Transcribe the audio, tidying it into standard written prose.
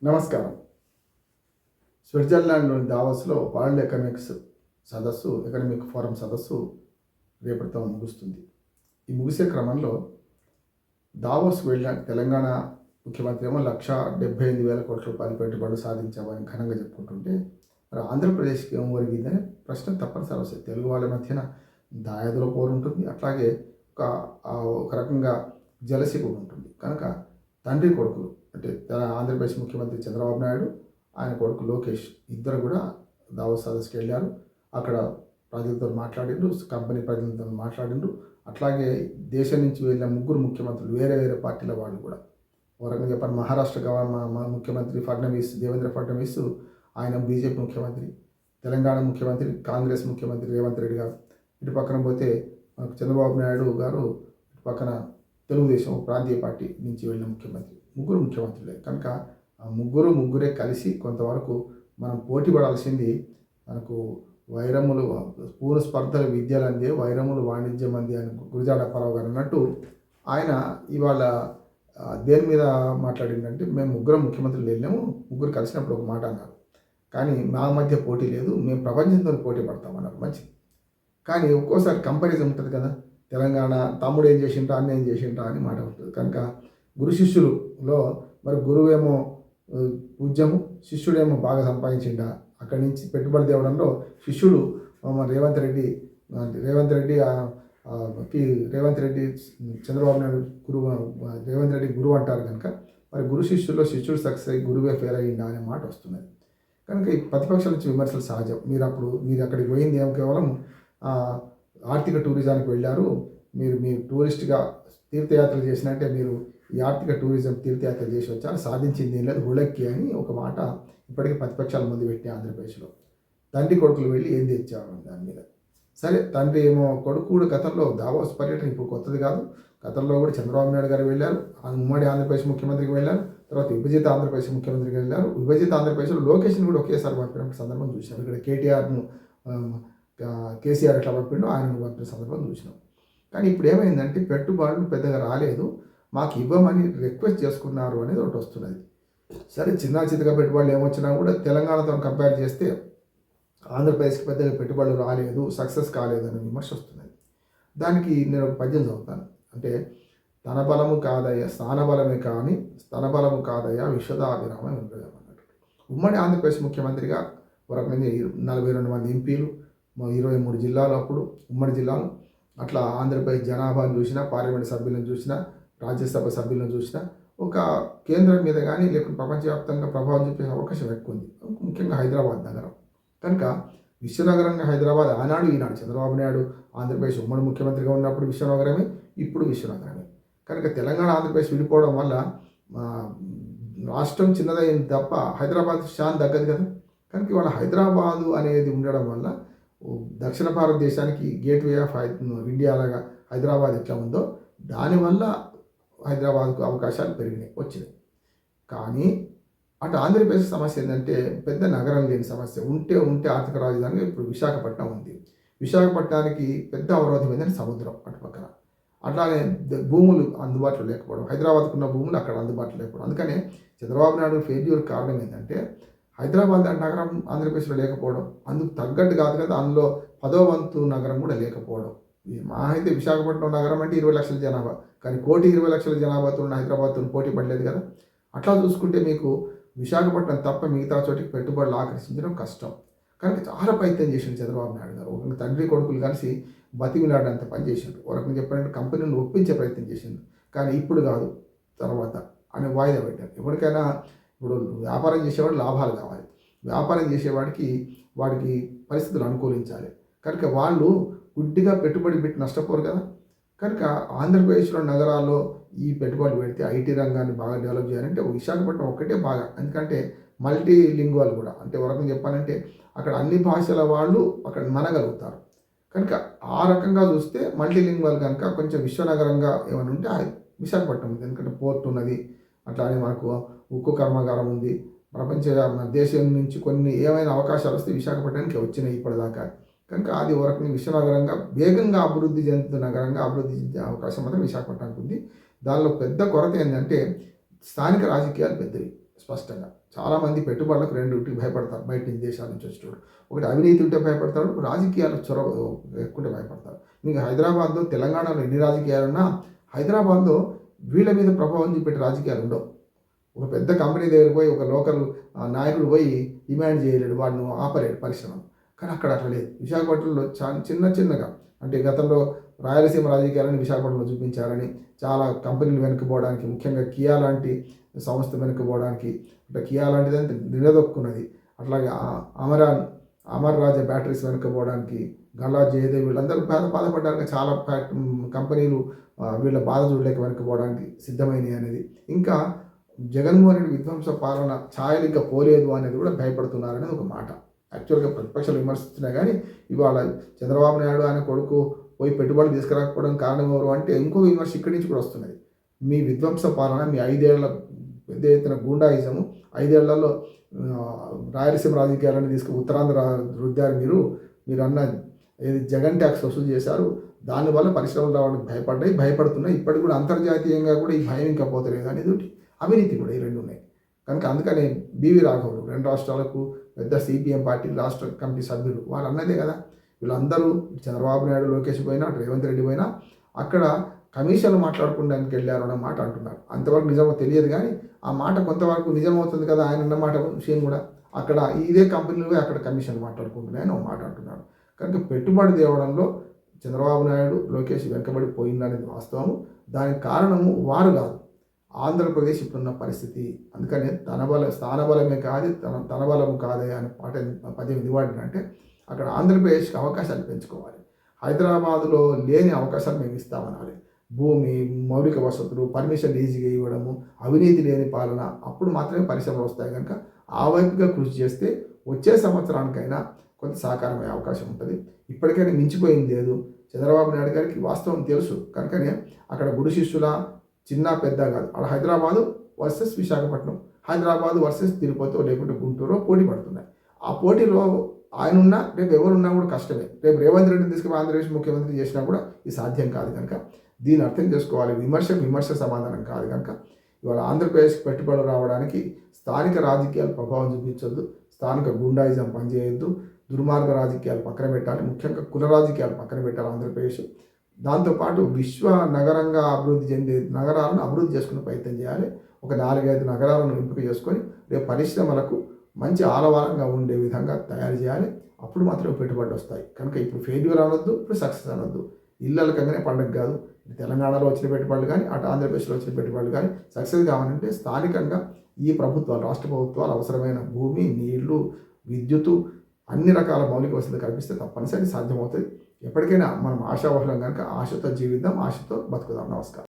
నమస్కారం. స్విట్జర్లాండ్లోని దావోస్లో world economic forum సదస్సు రేపటితో ముగుస్తుంది. ఈ ముగిసే క్రమంలో దావోస్కు వెళ్ళిన తెలంగాణ ముఖ్యమంత్రి ఏమో 1,78,000 కోట్ల రూపాయల పెట్టుబడులు సాధించామని ఘనంగా చెప్పుకుంటుంటే, మరి ఆంధ్రప్రదేశ్కి ఏం ఒరిగిందనే ప్రశ్న తప్పనిసరి వస్తుంది. తెలుగు వాళ్ళ మధ్యన దాయాదుల పోరు ఉంటుంది, అట్లాగే ఒక రకంగా జలసి కూడా ఉంటుంది. కనుక తండ్రి కొడుకులు అంటే ఆంధ్రప్రదేశ్ ముఖ్యమంత్రి చంద్రబాబు నాయుడు, ఆయన కొడుకు లోకేష్ ఇద్దరు కూడా దావోస్ సదస్సుకి వెళ్ళారు. అక్కడ ప్రజలతో మాట్లాడిండ్రు, కంపెనీ ప్రజలతో మాట్లాడిండ్రు. అట్లాగే దేశం నుంచి వెళ్ళిన ముగ్గురు ముఖ్యమంత్రులు వేరే వేరే పార్టీల వాళ్ళు కూడా, ఒక రకంగా చెప్పాలి మహారాష్ట్ర ముఖ్యమంత్రి దేవేంద్ర ఫడ్నవీస్, ఆయన బీజేపీ ముఖ్యమంత్రి, తెలంగాణ ముఖ్యమంత్రి కాంగ్రెస్ ముఖ్యమంత్రి రేవంత్ రెడ్డి గారు, ఇటు పక్కన పోతే మనకు చంద్రబాబు నాయుడు గారు, ఇటు పక్కన తెలుగుదేశం ప్రాంతీయ పార్టీ నుంచి వెళ్ళిన ముగ్గురు ముఖ్యమంత్రులే. కనుక ఆ ముగ్గురే కలిసి కొంతవరకు మనం పోటీ పడాల్సింది. మనకు వైరములు పూర్ణ స్పర్ధల విద్యలు అందే, వైరములు వాణిజ్యం అంది అని గురజాడ అప్పారావు గారు అన్నట్టు, ఆయన ఇవాళ దేని మీద మాట్లాడిందంటే, మేము ముఖ్యమంత్రులు వెళ్ళాము, ముగ్గురు కలిసినప్పుడు ఒక మాట అన్నారు, కానీ మా మధ్య పోటీ లేదు, మేము ప్రపంచంతో పోటీ పడతామన్నారు. మంచిది, కానీ ఒక్కోసారి కంపారిజన్ ఉంటుంది కదా, తెలంగాణ తమ్ముడు ఏం చేసింటా అన్న ఏం చేసింటా అని మాట ఉంటుంది. కనుక గురు శిష్యులలో మరి గురువేమో పూజ్యము, శిష్యుడేమో బాగా సంపాదించిండా, అక్కడి నుంచి పెట్టుబడి తేవడంలో శిష్యుడు రేవంత్ రెడ్డి చంద్రబాబు నాయుడు రేవంత్ రెడ్డి గురువు అంటారు. కనుక మరి గురు శిష్యుల్లో శిష్యుడు సక్సెస్ అయ్యి గురువే ఫెయిల్ అయ్యిందా అనే మాట వస్తున్నది. కనుక ఈ ప్రతిపక్షాల నుంచి విమర్శలు సహజం. మీరు అక్కడికి పోయింది ఏం కేవలం ఆర్థిక టూరిజానికి వెళ్ళారు, మీరు టూరిస్ట్గా తీర్థయాత్రలు చేసినట్టే మీరు ఈ ఆర్థిక టూరిజం తీర్థయాత్ర చేసి వచ్చారు, సాధించింది ఏం లేదు హుళక్కి అని ఒక మాట ఇప్పటికీ ప్రతిపక్షాల ముందు పెట్టి ఆంధ్రప్రదేశ్లో తండ్రి కొడుకులు వెళ్ళి ఏం తెచ్చారు దాని మీద. సరే, తండ్రి ఏమో కొడుకు కూడా గతంలో దావోస్ పర్యటన ఇప్పుడు కొత్తది కాదు, గతంలో కూడా చంద్రబాబు నాయుడు గారు వెళ్ళారు, ఉమ్మడి ఆంధ్రప్రదేశ్ ముఖ్యమంత్రికి వెళ్ళారు, తర్వాత విభజిత ఆంధ్రప్రదేశ్ ముఖ్యమంత్రికి వెళ్ళారు. విభజిత ఆంధ్రప్రదేశ్లో లోకేష్ని కూడా ఒకేసారి పంపిన సందర్భం చూశారు. ఇక్కడ కేసీఆర్ ఎట్లా పంపిండో ఆయన పంపిన సందర్భం చూసినాం. కానీ ఇప్పుడు ఏమైందంటే పెట్టుబడులు పెద్దగా రాలేదు, మాకు ఇవ్వమని రిక్వెస్ట్ చేసుకున్నారు అనేది ఒకటి వస్తున్నది. సరే, చిన్నగా పెట్టుబడులు ఏమొచ్చినా కూడా తెలంగాణతో కంపేర్ చేస్తే ఆంధ్రప్రదేశ్కి పెద్దగా పెట్టుబడులు రాలేదు, సక్సెస్ కాలేదు అనే విమర్శ వస్తున్నది. దానికి నేను ఒక పద్యం చదువుతాను. అంటే తన బలము కాదయ్య స్థానబలమే కానీ స్థనబలము కాదయ్య విశ్వదాభిరామ విభజం అన్నట్టు. ఉమ్మడి ఆంధ్రప్రదేశ్ ముఖ్యమంత్రిగా ఒక రకమైన 42 మంది ఎంపీలు, 23 జిల్లాలు, అప్పుడు ఉమ్మడి జిల్లాలు, అట్లా ఆంధ్రప్రదేశ్ జనాభాను చూసినా, పార్లమెంట్ సభ్యులను చూసినా, రాజ్యసభ సభ్యులను చూసినా ఒక కేంద్రం మీద కానీ లేకపోతే ప్రపంచవ్యాప్తంగా ప్రభావం చూపే అవకాశం ఎక్కువ ఉంది, ముఖ్యంగా హైదరాబాద్ నగరం. కనుక విశ్వనగరంగా హైదరాబాద్ ఆనాడు ఈనాడు చంద్రబాబు నాయుడు ఆంధ్రప్రదేశ్ ఉమ్మడి ముఖ్యమంత్రిగా ఉన్నప్పుడు విశ్వనగరమే, ఇప్పుడు విశ్వనగరమే. కనుక తెలంగాణ ఆంధ్రప్రదేశ్ విడిపోవడం వల్ల రాష్ట్రం చిన్నదైంది తప్ప హైదరాబాద్ షాన్ తగ్గదు కదా. కనుక ఇవాళ హైదరాబాదు అనేది ఉండడం వల్ల దక్షిణ భారతదేశానికి గేట్వే ఆఫ్ ఇండియా లాగా హైదరాబాద్ ఎట్లా ఉందో దానివల్ల హైదరాబాద్కు అవకాశాలు వచ్చినాయి. కానీ అటు ఆంధ్రప్రదేశ్ సమస్య ఏంటంటే పెద్ద నగరం లేని సమస్య. ఉంటే ఆర్థిక రాజధానిగా ఇప్పుడు విశాఖపట్నం ఉంది. విశాఖపట్నానికి పెద్ద అవరోధం ఏంటంటే సముద్రం అటు పక్కన. అట్లానే భూములు అందుబాటులో లేకపోవడం, హైదరాబాద్కు ఉన్న భూములు అక్కడ అందుబాటులో లేకపోవడం. అందుకనే చంద్రబాబు నాయుడు ఫెయిల్యూర్ కారణం ఏంటంటే హైదరాబాద్ నగరం ఆంధ్రప్రదేశ్లో లేకపోవడం, అందుకు తగ్గట్టు కాదు కదా, అందులో 10వ వంతు నగరం కూడా లేకపోవడం. మా అయితే విశాఖపట్నం నగరం అంటే 20 లక్షల జనాభా, కానీ 1,20,00,000 జనాభాతో ఉన్న హైదరాబాద్తో పోటీ పడలేదు కదా. అట్లా చూసుకుంటే మీకు విశాఖపట్నం తప్ప మిగతా చోటికి పెట్టుబడులు ఆకర్షించడం కష్టం. కనుక చాలా ప్రయత్నం చేసిండు చంద్రబాబు నాయుడు గారు. ఒక తండ్రి కొడుకులు కలిసి బతిమిలాడంత పని చేసిండు. ఒక రకంగా చెప్పాలంటే కంపెనీలను ఒప్పించే ప్రయత్నం చేసిండు. కానీ ఇప్పుడు కాదు, తర్వాత అనే వాయిదా పెట్టారు. ఎవరికైనా ఇప్పుడు వ్యాపారం చేసేవాడు లాభాలు కావాలి, వ్యాపారం చేసేవాడికి వాడికి పరిస్థితులు అనుకూలించాలి. కనుక వాళ్ళు గుడ్డిగా పెట్టుబడి పెట్టి నష్టపోరు కదా. కనుక ఆంధ్రప్రదేశ్లో నగరాల్లో ఈ పెట్టుబడి పెడితే ఐటీ రంగాన్ని బాగా డెవలప్ చేయాలంటే విశాఖపట్నం ఒక్కటే బాగా, ఎందుకంటే మల్టీ లింగ్వల్ కూడా, అంటే ఒక రకంగా చెప్పాలంటే అక్కడ అన్ని భాషల వాళ్ళు అక్కడ మనగలుగుతారు. కనుక ఆ రకంగా చూస్తే మల్టీ లింగ్వల్ కనుక కొంచెం విశ్వనగరంగా ఏమైనా ఉంటే విశాఖపట్నం ఉంది. ఎందుకంటే పోర్ట్ ఉన్నది, అట్లానే మనకు ఉక్కు కర్మాగారం ఉంది, ప్రపంచ దేశం నుంచి కొన్ని ఏమైనా అవకాశాలు వస్తే విశాఖపట్నానికి వచ్చినాయి ఇప్పటిదాకా. కనుక అది ఒక రకంగా విశ్వనగరంగా వేగంగా అభివృద్ధి చెందుతున్న నగరంగా అభివృద్ధి చెందే అవకాశం మాత్రం విశాఖపట్నానికి ఉంది. దానిలో పెద్ద కొరత ఏంటంటే స్థానిక రాజకీయాలు పెద్దవి. స్పష్టంగా. చాలామంది పెట్టుబడులకు రెండింటికి భయపడతారు బయట నుంచి దేశాల నుంచి వచ్చేటోళ్ళు. ఒకటి అవినీతి ఉంటే భయపడతాడు, రాజకీయాల చొరవ ఎక్కుంటే భయపడతారు. మీకు హైదరాబాద్లో తెలంగాణలో ఎన్ని రాజకీయాలున్నా హైదరాబాద్లో వీళ్ళ మీద ప్రభావం చూపెట్టే రాజకీయాలు ఉండవు. ఒక పెద్ద కంపెనీ దగ్గర పోయి ఒక లోకల్ నాయకుడు పోయి డిమాండ్ చేయలేడు, వాడిని ఆపలేడు పరిశ్రమ. కానీ అక్కడ అట్లా లేదు. విశాఖపట్నంలో చిన్నగా అంటే గతంలో రాయలసీమ రాజకీయాలను విశాఖపట్నంలో చూపించారని చాలా కంపెనీలు వెనక్కిపోవడానికి, ముఖ్యంగా కియా లాంటి సంస్థ వెనక్కిపోవడానికి, అంటే కియా లాంటిది అంటే నిలదొక్కున్నది. అట్లాగే అమర్ రాజా బ్యాటరీస్ వెనక్కిపోవడానికి, గల్లా జయదేవ్ వీళ్ళందరూ బాధపడ్డానికి చాలా కంపెనీలు వీళ్ళ బాధ చూడలేక వెనక్కిపోవడానికి సిద్ధమైనవి అనేది. ఇంకా జగన్మోహన్ రెడ్డి విధ్వంస పాలన ఛాయలు ఇంకా పోలేదు అనేది కూడా భయపడుతున్నారనేది ఒక మాట. యాక్చువల్గా ప్రతిపక్షాలు విమర్శిస్తున్నాయి, కానీ ఇవాళ చంద్రబాబు నాయుడు ఆయన కొడుకు పోయి పెట్టుబడులు తీసుకురాకపోవడం కారణం ఎవరు అంటే ఇంకో విమర్శ ఇక్కడి నుంచి కూడా వస్తున్నది. మీ విధ్వంస పాలన, మీ 5 ఏళ్ల పెద్ద ఎత్తున గూండాయిజము, 5 ఏళ్లలో రాయలసీమ రాజకీయాలను ఉత్తరాంధ్ర రుద్దారు. మీరు అన్న ఏది జగన్ ట్యాక్స్ వసూలు చేశారు, దానివల్ల పరిశ్రమలు రావడానికి భయపడుతున్నాయి. ఇప్పటికి కూడా అంతర్జాతీయంగా కూడా ఈ భయం ఇంకా పోతలేదు అనేది, అవినీతి కూడా ఈ రెండు ఉన్నాయి. కనుక అందుకనే బివి రాఘవులు 2 రాష్ట్రాలకు పెద్ద సిపిఎం పార్టీ రాష్ట్ర కమిటీ సభ్యులు వాళ్ళు అన్నదే కదా, వీళ్ళందరూ చంద్రబాబు నాయుడు, లోకేష్ పోయినా, రేవంత్ రెడ్డి పోయినా అక్కడ కమిషన్లు మాట్లాడుకోవడానికి వెళ్ళారు అన్న మాట అంటున్నారు. అంతవరకు నిజమో తెలియదు, కానీ ఆ మాట కొంతవరకు నిజమవుతుంది కదా. ఆయన అన్న మాట విషయం కూడా అక్కడ ఇదే కంపెనీలు అక్కడ కమిషన్ మాట్లాడుకుంటున్నాయని ఒక మాట అంటున్నారు. కనుక పెట్టుబడి తేవడంలో చంద్రబాబు నాయుడు, లోకేష్ వెనకబడిపోయిందనేది వాస్తవము. దానికి కారణము వారు కాదు, ఆంధ్రప్రదేశ్ ఇప్పుడున్న పరిస్థితి. అందుకని స్థానబలమే కాదు తన బలము కాదే అనే పాట పద్యం ఎందుకు వాడినంటే, అక్కడ ఆంధ్రప్రదేశ్కి అవకాశాలు పెంచుకోవాలి. హైదరాబాదులో లేని అవకాశాలు మేము ఇస్తామనాలి. భూమి, మౌలిక వసతులు, పర్మిషన్ ఈజీగా ఇవ్వడము, అవినీతి లేని పాలన, అప్పుడు మాత్రమే పరిశ్రమలు వస్తాయి. కనుక ఆ వైపుగా కృషి చేస్తే వచ్చే సంవత్సరానికైనా కొంత సహకారమయ్యే అవకాశం ఉంటుంది. ఇప్పటికైనా మించిపోయింది లేదు. చంద్రబాబు నాయుడు గారికి వాస్తవం తెలుసు. కనుకనే అక్కడ గుడి శిష్యుల చిన్న పెద్ద కాదు, అక్కడ హైదరాబాదు వర్సెస్ విశాఖపట్నం, హైదరాబాదు వర్సెస్ తిరుపతి లేకుంటే గుంటూరు పోటీ పడుతున్నాయి. ఆ పోటీలో ఆయన ఉన్నా, రేపు ఎవరున్నా కూడా కష్టమే. రేపు రేవంత్ రెడ్డిని తీసుకుని ఆంధ్రప్రదేశ్ ముఖ్యమంత్రి చేసినా కూడా ఇది సాధ్యం కాదు. కనుక దీన్ని అర్థం చేసుకోవాలి. విమర్శ సమాధానం కాదు. కనుక ఇవాళ ఆంధ్రప్రదేశ్కి పెట్టుబడులు రావడానికి స్థానిక రాజకీయాలు ప్రభావం చూపించొద్దు, స్థానిక గుండాయిజం పనిచేయొద్దు, దుర్మార్గ రాజకీయాలు పక్కన పెట్టాలి, ముఖ్యంగా కుల రాజకీయాలు పక్కన పెట్టాలి ఆంధ్రప్రదేశ్. దాంతోపాటు విశ్వ నగరంగా అభివృద్ధి చెందే నగరాలను అభివృద్ధి చేసుకునే ప్రయత్నం చేయాలి. ఒక 4-5 నగరాలను ఎంపిక చేసుకొని రేపు పరిశ్రమలకు మంచి ఆలవాలంగా ఉండే విధంగా తయారు చేయాలి. అప్పుడు మాత్రమే పెట్టుబడులు వస్తాయి. కనుక ఇప్పుడు ఫెయిల్యూర్ అనొద్దు, ఇప్పుడు సక్సెస్ అనొద్దు. ఇళ్ళకంగానే పండుగ కాదు. తెలంగాణలో వచ్చిన పెట్టుబడులు కానీ, అటు ఆంధ్రప్రదేశ్లో వచ్చిన పెట్టుబడులు కానీ సక్సెస్ కావాలంటే స్థానికంగా ఈ ప్రభుత్వాలు, రాష్ట్ర ప్రభుత్వాలు అవసరమైన భూమి, నీళ్లు, విద్యుత్తు, అన్ని రకాల మౌలిక వసతులు కల్పిస్తే తప్పనిసరి సాధ్యమవుతుంది. ఎప్పటికైనా మనం ఆశావహులం కనుక ఆశతో జీవిద్దాం, ఆశతో బతుకుదాం. నమస్కారం.